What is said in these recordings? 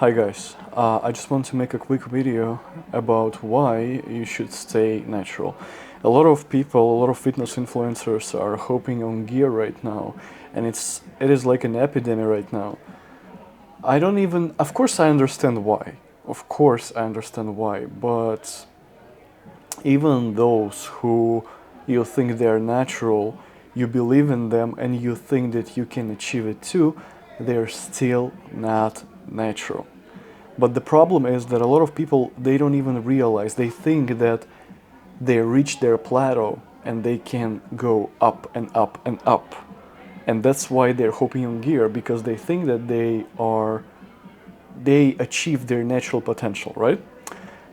Hi guys, I just want to make a quick video about why you should stay natural. A lot of people, a lot of fitness influencers are hopping on gear right now, and it is like an epidemic right now. I don't even, of course I understand why. Of course I understand why, but even those who you think they are natural, you believe in them and you think that you can achieve it too, they're still not natural. But the problem is that a lot of people, they don't even realize, they think that they reach their plateau and they can go up and up and up. And that's why they're hopping on gear, because they think that they achieve their natural potential, right?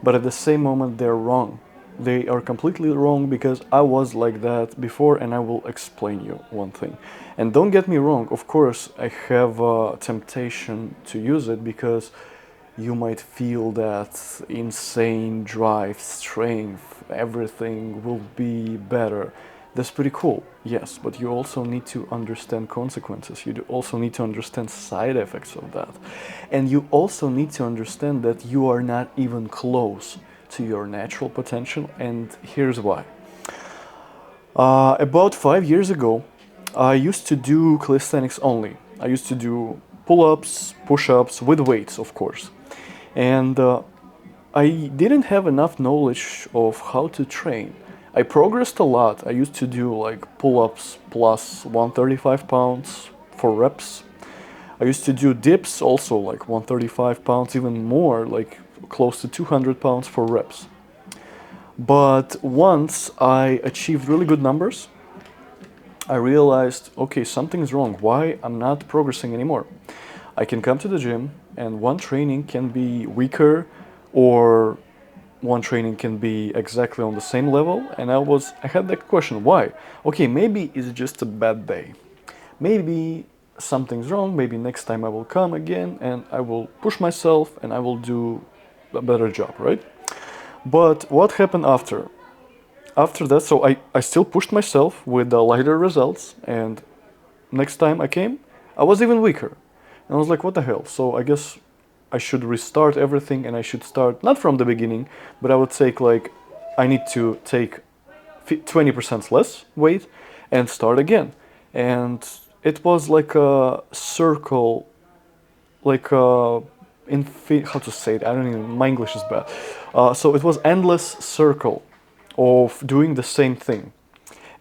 But at the same moment, they're wrong. They are completely wrong, because I was like that before, and I will explain you one thing. And don't get me wrong, of course, I have a temptation to use it, because you might feel that insane drive, strength, everything will be better. That's pretty cool, yes, but you also need to understand consequences. You also need to understand side effects of that. And you also need to understand that you are not even close to your natural potential, and here's why. About 5 years ago, I used to do calisthenics only. I used to do pull-ups, push-ups, with weights, of course. And I didn't have enough knowledge of how to train. I progressed a lot. I used to do like pull-ups plus 135 pounds for reps. I used to do dips also like 135 pounds, even more, like close to 200 pounds for reps. But once I achieved really good numbers, I realized, okay, something's wrong. Why I'm not progressing anymore? I can come to the gym and one training can be weaker, or one training can be exactly on the same level, and I had that question, why? Okay, maybe it's just a bad day. Maybe something's wrong, maybe next time I will come again and I will push myself and I will do a better job, right? But what happened after? After that, so I still pushed myself with the lighter results, and next time I came, I was even weaker. And I was like, what the hell? So I guess I should restart everything, and I should start not from the beginning, but I would take like, I need to take 20% less weight and start again. And it was like a circle, like a how to say it? I don't even, my English is bad. So it was endless circle of doing the same thing.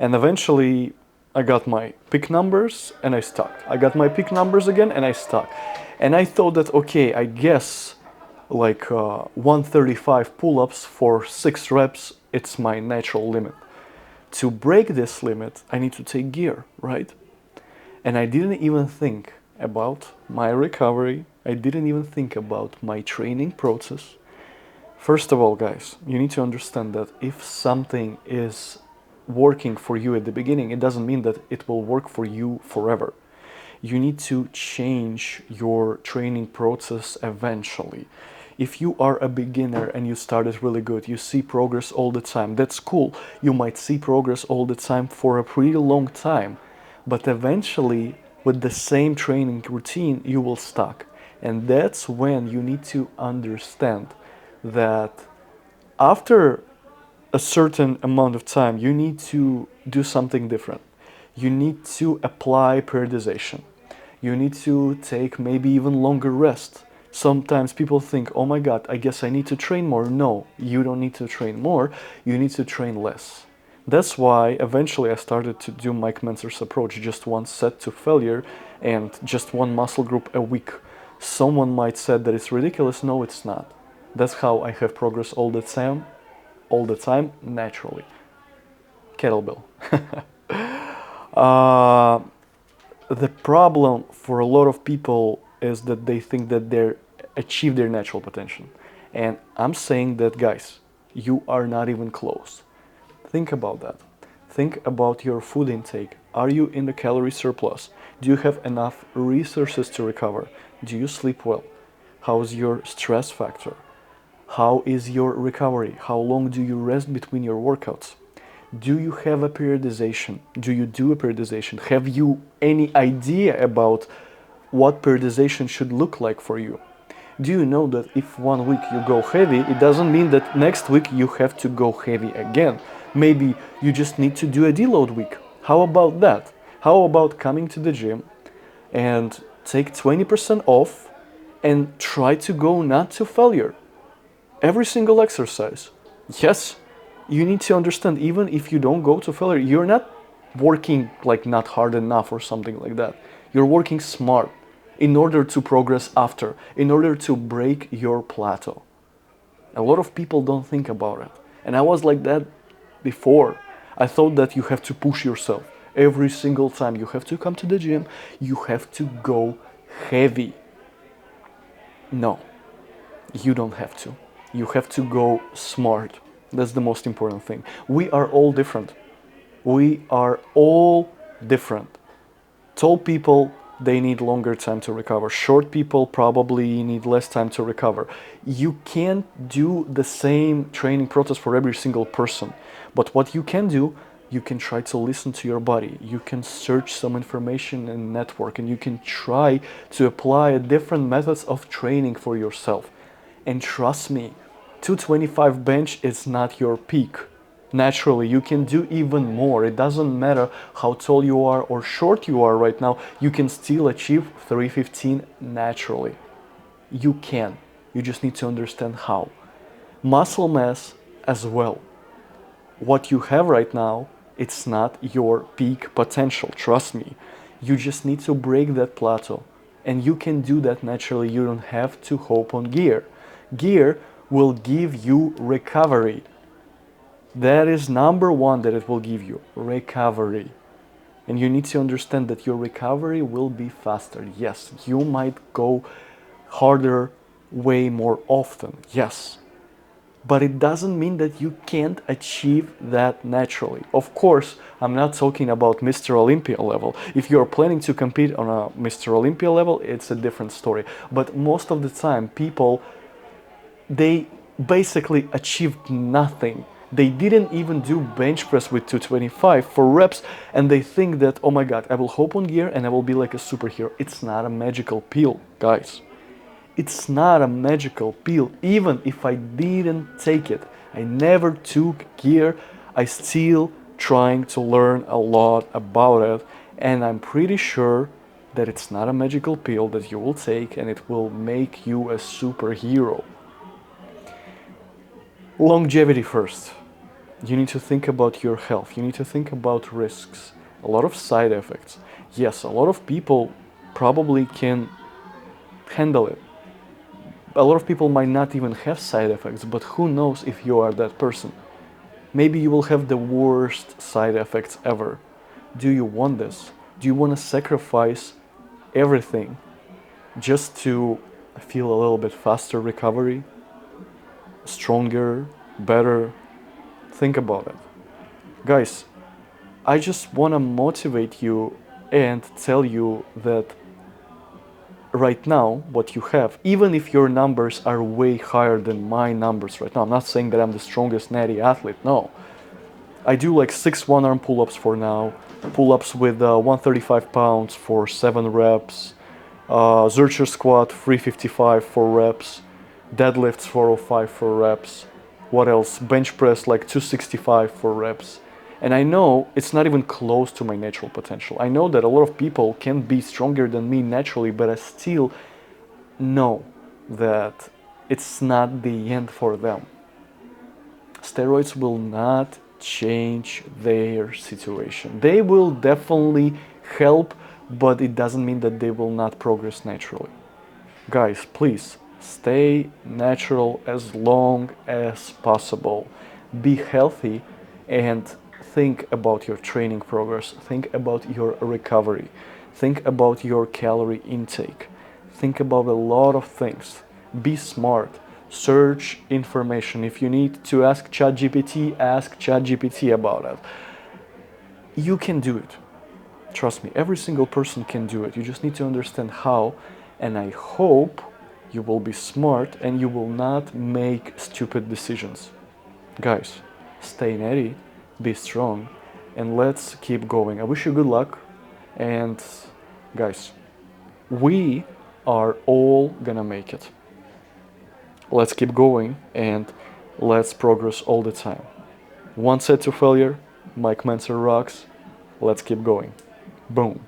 And eventually I got my peak numbers and I stuck. I got my peak numbers again and I stuck. And I thought that, okay, I guess like 135 pull-ups for 6 reps, it's my natural limit. To break this limit, I need to take gear, right? And I didn't even think about my recovery. I didn't even think about my training process. First of all, guys, you need to understand that if something is working for you at the beginning, it doesn't mean that it will work for you forever. You need to change your training process eventually. If you are a beginner and you started really good, you see progress all the time, that's cool. You might see progress all the time for a pretty long time, but eventually with the same training routine you will stuck. And that's when you need to understand that after a certain amount of time you need to do something different. You need to apply periodization. You need to take maybe even longer rest. Sometimes people think, oh my god, I guess I need to train more. No, you don't need to train more, you need to train less. That's why eventually I started to do Mike Mentzer's approach, just one set to failure and just one muscle group a week. Someone might say that it's ridiculous. No, it's not. That's how I have progress all the time, naturally. Kettlebell. uh, the problem for a lot of people is that they think that they achieve their natural potential. And I'm saying that, guys, you are not even close. Think about that. Think about your food intake. Are you in the calorie surplus? Do you have enough resources to recover? Do you sleep well? How's your stress factor? How is your recovery? How long do you rest between your workouts? Do you have a periodization? Do you do a periodization? Have you any idea about what periodization should look like for you? Do you know that if one week you go heavy, it doesn't mean that next week you have to go heavy again? Maybe you just need to do a deload week. How about that? How about coming to the gym and take 20% off and try to go not to failure? Every single exercise. Yes, you need to understand, even if you don't go to failure, you're not working like not hard enough or something like that. You're working smart in order to progress after, in order to break your plateau. A lot of people don't think about it. And I was like that before. I thought that you have to push yourself. Every single time you have to come to the gym, you have to go heavy. No, you don't have to. You have to go smart. That's the most important thing. We are all different. We are all different. Tall people, they need longer time to recover. Short people probably need less time to recover. You can't do the same training process for every single person. But what you can do, you can try to listen to your body. You can search some information in network, and you can try to apply different methods of training for yourself. And trust me, 225 bench is not your peak. Naturally, you can do even more. It doesn't matter how tall you are or short you are right now, you can still achieve 315 naturally. You can. You just need to understand how. Muscle mass as well. What you have right now, it's not your peak potential, trust me. You just need to break that plateau. And you can do that naturally. You don't have to hope on gear. Gear will give you recovery. That is number one that it will give you, recovery. And you need to understand that your recovery will be faster. Yes, you might go harder way more often. Yes. But it doesn't mean that you can't achieve that naturally. Of course, I'm not talking about Mr. Olympia level. If you're planning to compete on a Mr. Olympia level, it's a different story. But most of the time, people, they basically achieved nothing. They didn't even do bench press with 225 for reps, and they think that, oh my god, I will hop on gear and I will be like a superhero. It's not a magical pill, guys. It's not a magical pill. Even if I didn't take it, I never took gear, I still trying to learn a lot about it, and I'm pretty sure that it's not a magical pill that you will take and it will make you a superhero. Longevity first. You need to think about your health. You need to think about risks. A lot of side effects. Yes, a lot of people probably can handle it. A lot of people might not even have side effects, but who knows if you are that person. Maybe you will have the worst side effects ever. Do you want this? Do you want to sacrifice everything just to feel a little bit faster recovery? Stronger, better? Think about it. Guys, I just want to motivate you and tell you that right now, what you have, even if your numbers are way higher than my numbers right now, I'm not saying that I'm the strongest natty athlete, no. I do like 6 one-arm pull-ups for now, pull-ups with 135 pounds for 7 reps, Zercher squat 355 for reps, deadlifts 405 for reps, what else, bench press like 265 for reps. And I know it's not even close to my natural potential. I know that a lot of people can be stronger than me naturally, but I still know that it's not the end for them. Steroids will not change their situation. They will definitely help, but it doesn't mean that they will not progress naturally. Guys, please stay natural as long as possible. Be healthy and think about your training progress. Think about your recovery. Think about your calorie intake. Think about a lot of things. Be smart. Search information. If you need to ask ChatGPT about it. You can do it. Trust me, every single person can do it. You just need to understand how, and I hope you will be smart and you will not make stupid decisions. Guys, stay natty, be strong, and let's keep going. I wish you good luck, and guys, we are all gonna make it. let's keep going, and let's progress all the time. One set to failure, Mike Mentor rocks, let's keep going. Boom.